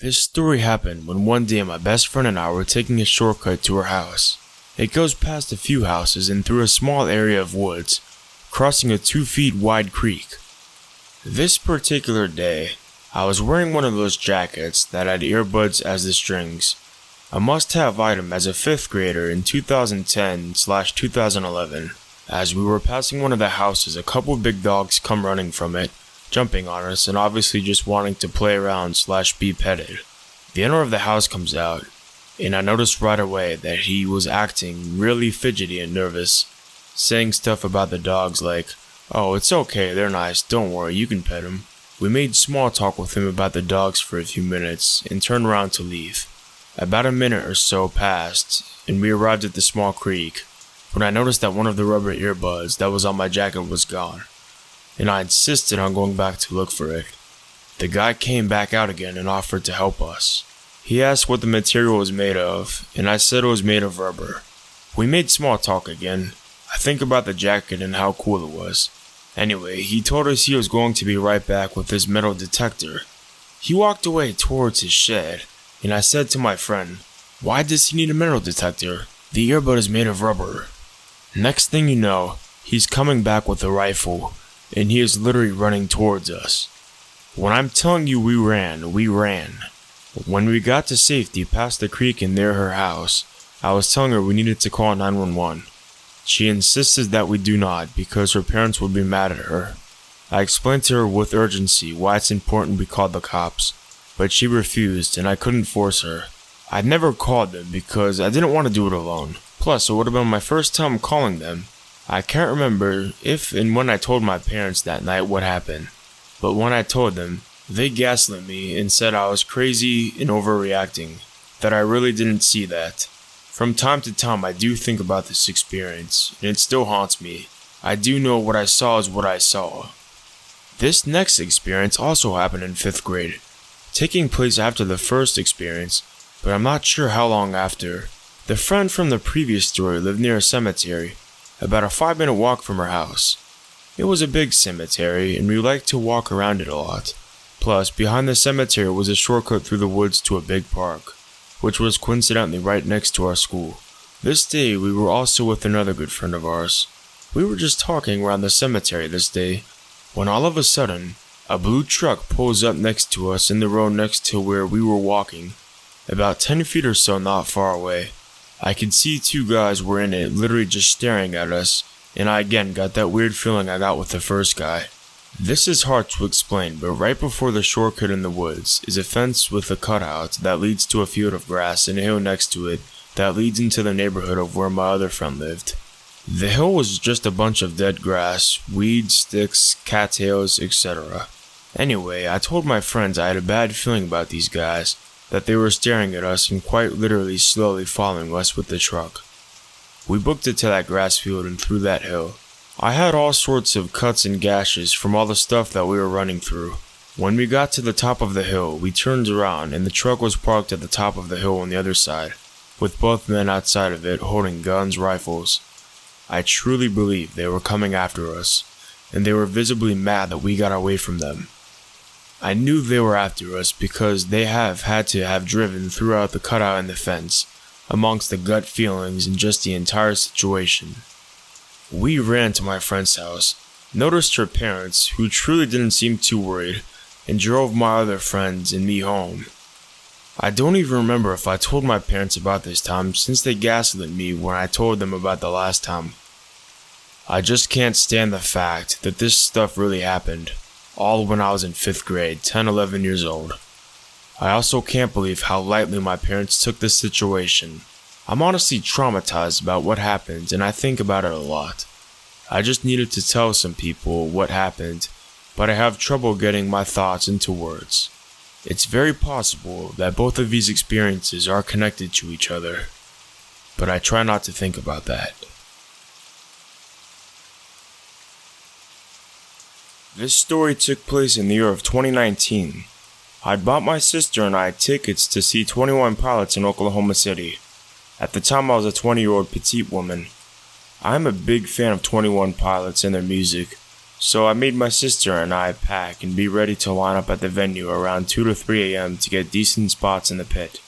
This story happened when one day my best friend and I were taking a shortcut to her house. It goes past a few houses and through a small area of woods, crossing a 2 feet wide creek. This particular day, I was wearing one of those jackets that had earbuds as the strings, a must-have item as a 5th grader in 2010/2011. As we were passing one of the houses, a couple of big dogs come running from it, jumping on us and obviously just wanting to play around/be petted. The owner of the house comes out, and I noticed right away that he was acting really fidgety and nervous, saying stuff about the dogs like, "Oh, it's okay, they're nice, don't worry, you can pet them." We made small talk with him about the dogs for a few minutes and turned around to leave. About a minute or so passed, and we arrived at the small creek, when I noticed that one of the rubber earbuds that was on my jacket was gone, and I insisted on going back to look for it. The guy came back out again and offered to help us. He asked what the material was made of, and I said it was made of rubber. We made small talk again. I think about the jacket and how cool it was. Anyway, he told us he was going to be right back with his metal detector. He walked away towards his shed, and I said to my friend, "Why does he need a metal detector? The earbud is made of rubber." Next thing you know, he's coming back with a rifle, and he is literally running towards us. When I'm telling you we ran. When we got to safety past the creek and near her house, I was telling her we needed to call 911. She insisted that we do not because her parents would be mad at her. I explained to her with urgency why it's important we called the cops, but she refused and I couldn't force her. I'd never called them because I didn't want to do it alone. Plus, it would have been my first time calling them. I can't remember if and when I told my parents that night what happened, but when I told them, they gaslit me and said I was crazy and overreacting, that I really didn't see that. From time to time I do think about this experience, and it still haunts me. I do know what I saw is what I saw. This next experience also happened in 5th grade, taking place after the first experience, but I'm not sure how long after. The friend from the previous story lived near a cemetery, about a 5-minute walk from her house. It was a big cemetery, and we liked to walk around it a lot. Plus, behind the cemetery was a shortcut through the woods to a big park, which was coincidentally right next to our school. This day, we were also with another good friend of ours. We were just talking around the cemetery this day, when all of a sudden, a blue truck pulls up next to us in the road next to where we were walking, about 10 feet or so not far away. I could see 2 guys were in it, literally just staring at us, and I again got that weird feeling I got with the first guy. This is hard to explain, but right before the shortcut in the woods is a fence with a cutout that leads to a field of grass and a hill next to it that leads into the neighborhood of where my other friend lived. The hill was just a bunch of dead grass, weeds, sticks, cattails, etc. Anyway, I told my friends I had a bad feeling about these guys, that they were staring at us and quite literally slowly following us with the truck. We booked it to that grass field and through that hill. I had all sorts of cuts and gashes from all the stuff that we were running through. When we got to the top of the hill, we turned around and the truck was parked at the top of the hill on the other side, with both men outside of it holding guns, rifles. I truly believe they were coming after us, and they were visibly mad that we got away from them. I knew they were after us because they had to have driven throughout the cutout in the fence, amongst the gut feelings and just the entire situation. We ran to my friend's house, noticed her parents, who truly didn't seem too worried, and drove my other friends and me home. I don't even remember if I told my parents about this time since they gaslit me when I told them about the last time. I just can't stand the fact that this stuff really happened, all when I was in 5th grade, 10-11 years old. I also can't believe how lightly my parents took this situation. I'm honestly traumatized about what happened and I think about it a lot. I just needed to tell some people what happened, but I have trouble getting my thoughts into words. It's very possible that both of these experiences are connected to each other, but I try not to think about that. This story took place in the year of 2019. I'd bought my sister and I tickets to see 21 Pilots in Oklahoma City. At the time I was a 20-year-old petite woman. I'm a big fan of 21 Pilots and their music, so I made my sister and I pack and be ready to line up at the venue around 2 to 3 a.m. to get decent spots in the pit.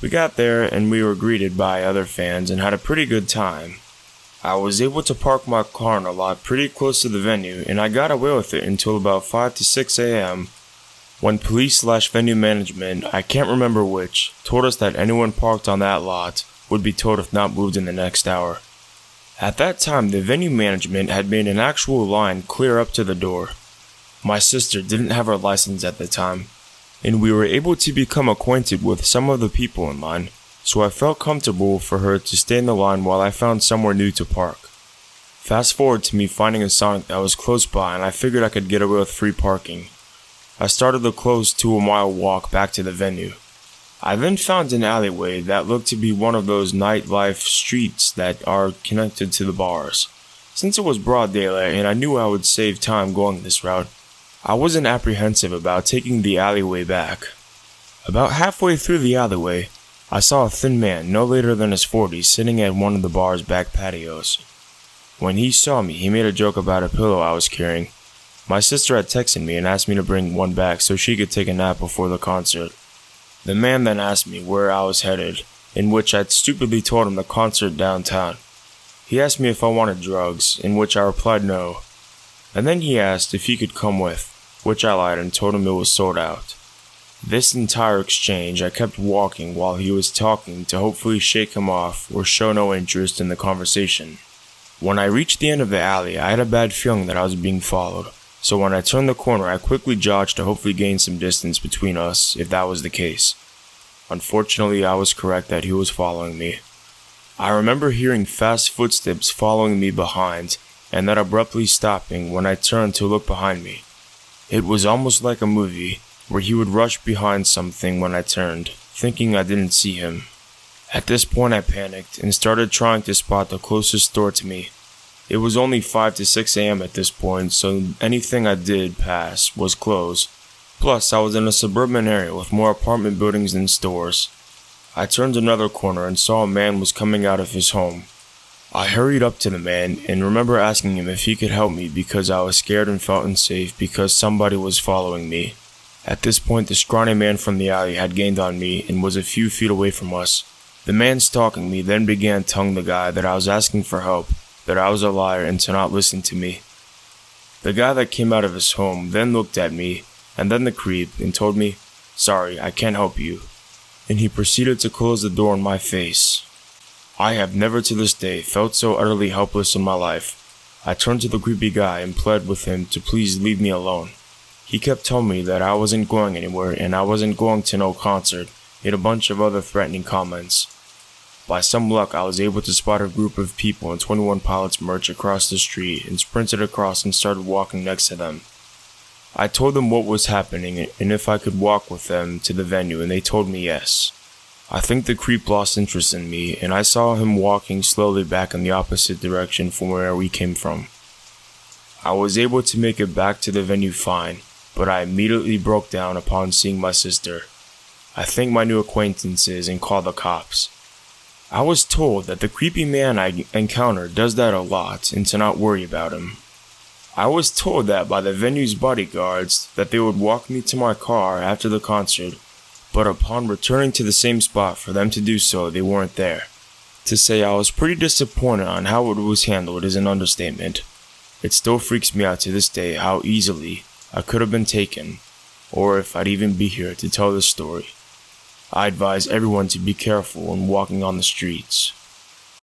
We got there and we were greeted by other fans and had a pretty good time. I was able to park my car in a lot pretty close to the venue and I got away with it until about 5 to 6 a.m. when police/venue management, I can't remember which, told us that anyone parked on that lot would be towed if not moved in the next hour. At that time, the venue management had made an actual line clear up to the door. My sister didn't have her license at the time, and we were able to become acquainted with some of the people in line, so I felt comfortable for her to stay in the line while I found somewhere new to park. Fast forward to me finding a Sonic that was close by and I figured I could get away with free parking. I started the close 2-mile walk back to the venue. I then found an alleyway that looked to be one of those nightlife streets that are connected to the bars. Since it was broad daylight and I knew I would save time going this route, I wasn't apprehensive about taking the alleyway back. About halfway through the alleyway, I saw a thin man no later than his 40s sitting at one of the bar's back patios. When he saw me, he made a joke about a pillow I was carrying. My sister had texted me and asked me to bring one back so she could take a nap before the concert. The man then asked me where I was headed, in which I stupidly told him the concert downtown. He asked me if I wanted drugs, in which I replied no. And then he asked if he could come with, which I lied and told him it was sold out. This entire exchange I kept walking while he was talking to hopefully shake him off or show no interest in the conversation. When I reached the end of the alley, I had a bad feeling that I was being followed. So when I turned the corner, I quickly jogged to hopefully gain some distance between us, if that was the case. Unfortunately, I was correct that he was following me. I remember hearing fast footsteps following me behind, and then abruptly stopping when I turned to look behind me. It was almost like a movie, where he would rush behind something when I turned, thinking I didn't see him. At this point I panicked, and started trying to spot the closest store to me. It was only 5 to 6 a.m. at this point, so anything I did pass was closed. Plus, I was in a suburban area with more apartment buildings than stores. I turned another corner and saw a man was coming out of his home. I hurried up to the man and remember asking him if he could help me because I was scared and felt unsafe because somebody was following me. At this point, the scrawny man from the alley had gained on me and was a few feet away from us. The man stalking me then began telling the guy that I was asking for help, that I was a liar and to not listen to me. The guy that came out of his home then looked at me, and then the creep, and told me, "Sorry, I can't help you," and he proceeded to close the door in my face. I have never to this day felt so utterly helpless in my life. I turned to the creepy guy and pled with him to please leave me alone. He kept telling me that I wasn't going anywhere and I wasn't going to no concert, and a bunch of other threatening comments. By some luck, I was able to spot a group of people in 21 Pilots merch across the street and sprinted across and started walking next to them. I told them what was happening and if I could walk with them to the venue, and they told me yes. I think the creep lost interest in me, and I saw him walking slowly back in the opposite direction from where we came from. I was able to make it back to the venue fine, but I immediately broke down upon seeing my sister. I thanked my new acquaintances and called the cops. I was told that the creepy man I encountered does that a lot and to not worry about him. I was told that by the venue's bodyguards that they would walk me to my car after the concert, but upon returning to the same spot for them to do so, they weren't there. To say I was pretty disappointed on how it was handled is an understatement. It still freaks me out to this day how easily I could have been taken, or if I'd even be here to tell this story. I advise everyone to be careful when walking on the streets.